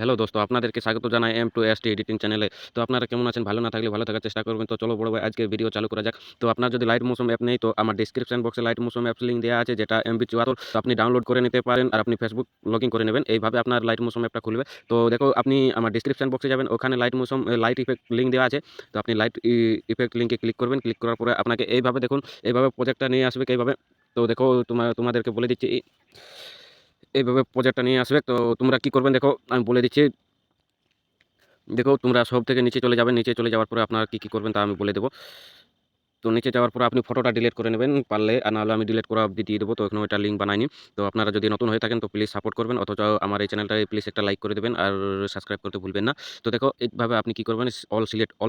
Hello দোস্ত, আপনাদেরকে স্বাগত জানাই M2ST এডিটিং চ্যানেলে। তো আপনারা কেমন আছেন? ভালো না থাকলে ভালো থাকার চেষ্টা করবেন। তো চলো বড় ভাই আজকে ভিডিও চালু করা যাক। তো আপনার যদি লাইট মোশন অ্যাপ নেই তো আমার ডেসক্রিপশন বক্সে লাইট মোশন অ্যাপস লিংক দেওয়া আছে, যেটা MB 74। তো আপনি ডাউনলোড করে নিতে পারেন আর আপনি ফেসবুক লগইন করে নেবেন। এইভাবে আপনার লাইট মোশন অ্যাপটা খুলবে। তো দেখো আপনি আমার ডেসক্রিপশন বক্সে যাবেন, ওখানে লাইট ইফেক্ট লিংক দেওয়া আছে। তো আপনি লাইট ইফেক্ট লিংকে ক্লিক করবেন। ক্লিক করার পরে আপনাকে এইভাবে দেখুন, এইভাবে প্রজেক্টটা নিয়ে আসবে এইভাবে। তো দেখো তোমাদেরকে বলে দিচ্ছি এইভাবে প্রজেক্টটা নিয়ে আসবে। তো তোমরা কি করবেন দেখো আমি বলে দিচ্ছি। দেখো তোমরা সব থেকে নিচে চলে যাবেন। নিচে চলে যাওয়ার পরে আপনারা কি করবেন তা আমি বলে দেবো। তো নিচে যাওয়ার পরে আপনি ফটোটা ডিলিট করে নেবেন পারলে, আর নাহলে আমি ডিলিট করা অবধি দিয়ে দেবো। তো এখনো এটা লিঙ্ক বানাইনি। তো আপনারা যদি নতুন হয়ে থাকেন তো প্লিজ সাপোর্ট করবেন, অথচ আমার এই চ্যানেলটায় প্লিজ একটা লাইক করে দেবেন আর সাবস্ক্রাইব করতে ভুলবেন না। তো দেখো এইভাবে আপনি কি করবেন, অল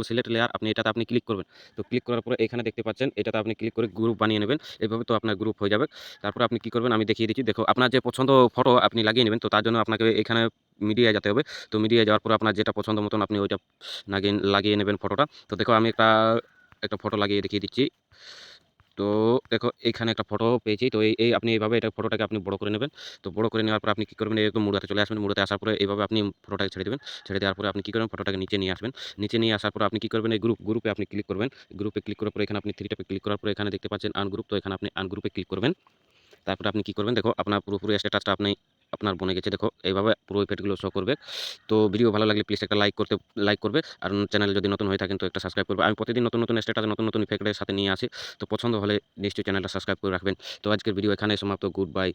সিলেক্ট লেয়ার আপনি এটাতে আপনি ক্লিক করবেন। তো ক্লিক করার পরে এখানে দেখতে পাচ্ছেন, এটাতে আপনি ক্লিক করে গ্রুপ বানিয়ে নেবেন। এইভাবে তো আপনার গ্রুপ হয়ে যাবে। তারপরে আপনি কি করবেন আমি দেখিয়ে দিচ্ছি। দেখো আপনার যে পছন্দ ফটো আপনি লাগিয়ে নেবেন। তো তার জন্য আপনাকে এখানে মিডিয়ায় যেতে হবে। তো মিডিয়ায় যাওয়ার পরে আপনার যেটা পছন্দ মতন আপনি ওইটা লাগিয়ে নেবেন ফটোটা। তো দেখো আমি একটা ফটো লাগিয়ে দেখিয়ে দিচ্ছি। তো দেখো এইখানে একটা ফটো পেয়েছি। তো এই আপনি এইভাবে এটা ফটোটাকে আপনি বড় করে নেবেন। তো বড় করে নেওয়ার পর আপনি কি করবেন, একদম মুড়াতে চলে আসবেন। মুড়াতে আসার পরে এইভাবে আপনি ফটোটাকে ছেড়ে দেবেন। ছেড়ে দেওয়ার পরে আপনি কি করবেন, ফটোটাকে নিচে নিয়ে আসবেন। নিচে নিয়ে আসার পরে আপনি কি করবেন, এই গ্রুপে আপনি ক্লিক করবেন। গ্রুপে ক্লিক করার পরে এখানে আপনি থ্রি ট্যাপে ক্লিক করার পরে এখানে দেখতে পাচ্ছেন আনগ্রুপ। তো এখানে আপনি আনগ্রুপে ক্লিক করবেন। তারপরে আপনি কি করবেন দেখো আপনার পুরোপুরি স্ট্যাটাসটা আপনার বনে গেছে। দেখো এইভাবে পুরো ইফেক্টগুলো শো করবে। তো ভিডিও ভালো লাগলে প্লিজ একটা লাইক করবে, আর চ্যানেল যদি নতুন হয়ে থাকেন তো একটা সাবস্ক্রাইব করবে। আমি প্রতিদিন নতুন নতুন স্ট্যাটাস নতুন নতুন ইফেক্টের সাথে নিয়ে আসি। তো পছন্দ হলে নিশ্চয়ই চ্যানেলটা সাবস্ক্রাইব করে রাখবেন। তো আজকের ভিডিও এখানে সমাপ্ত। Good bye.